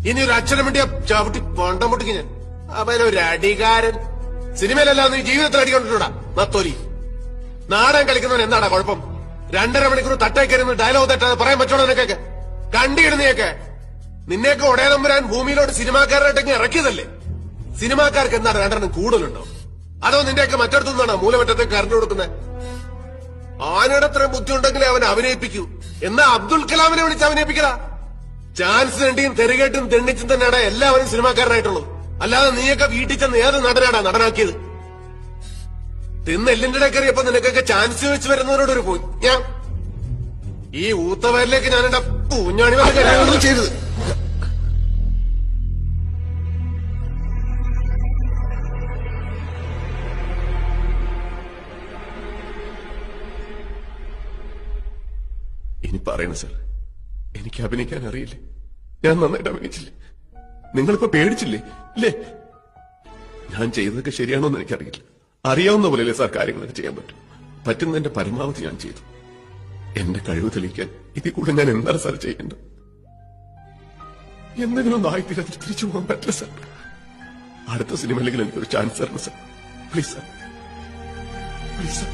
ഇനി ഒരു അക്ഷരം വേണ്ടിയ ചവിട്ടി പണ്ടം പൊട്ടിക്ക് ഞാൻ. അവനൊരു അടികാരൻ. സിനിമയിലല്ലാതെ നീ ജീവിതത്തിൽ അടിക്കൊണ്ടിട്ടാ നത്തോലി. നാടകം കളിക്കുന്നവൻ എന്താടാ കുഴപ്പം? 2.5 മണിക്കൂർ തട്ടേക്കരുന്ന് ഡയലോഗ് തെറ്റാതെ പറയാൻ പറ്റണോ നിനക്കൊക്കെ? കണ്ടിടുന്നയൊക്കെ നിന്നെയൊക്കെ ഒടയതമ്പുരാൻ ഭൂമിയിലോട്ട് സിനിമാക്കാരായിട്ടൊക്കെ ഇറക്കിയതല്ലേ? സിനിമാക്കാർക്ക് എന്താണ് 2 കൂടുതലുണ്ടോ? അതോ നിന്റെയൊക്കെ മറ്റടുത്തുനിന്നാണോ മൂലമറ്റത്തേക്ക് കറണ്ട് കൊടുക്കുന്നത്? ആനയുടെ അത്രയും ബുദ്ധി ഉണ്ടെങ്കിലേ അവൻ അഭിനയിപ്പിക്കൂ. എന്നാ അബ്ദുൽ കലാമിനെ വിളിച്ച് അഭിനയിപ്പിക്കടാ. ചാൻസ് വേണ്ടിയും തെരുകേട്ടും തെണ്ണിച്ചും തന്നെയാണ് എല്ലാവരും സിനിമാക്കാരനായിട്ടുള്ളൂ. അല്ലാതെ നീയൊക്കെ വീട്ടിൽ ചെന്ന് ഏത് നടനാടാ നടനാക്കിയത്? തിന്ന് എല്ലിന്റെ ഇടക്കറിയപ്പോ നിനക്കൊക്കെ ചാൻസ് വെച്ച് വരുന്നവരോടൊരു പോയി ഞാൻ ഈ ഊത്തവരിലേക്ക് ഞാൻ എന്റെ പൂഞ്ഞാണി വന്ന് ചെയ്തത്. ഇനി പറയണ സാർ, എനിക്ക് അഭിനയിക്കാൻ അറിയില്ലേ? ഞാൻ നന്നായിട്ട് അഭിനയിച്ചില്ലേ? നിങ്ങളിപ്പോ പേടിച്ചില്ലേ? ഇല്ലേ? ഞാൻ ചെയ്തതൊക്കെ ശരിയാണോന്ന് എനിക്കറിയില്ല. അറിയാവുന്ന പോലെയല്ലേ സാർ കാര്യങ്ങളൊക്കെ ചെയ്യാൻ പറ്റും. പറ്റുന്നതിന്റെ പരമാവധി ഞാൻ ചെയ്തു. എന്റെ കഴിവ് തെളിയിക്കാൻ ഇതിൽ കൂടെ ഞാൻ എന്താണ് സാർ ചെയ്യേണ്ടത്? എന്തെങ്കിലും ഒന്ന് ആയിത്തീരാൻ തിരിച്ചു പോകാൻ പറ്റില്ല സാർ. അടുത്ത സിനിമയിലെങ്കിലും എനിക്കൊരു ചാൻസ് തരണം sir. Please sir, please sir.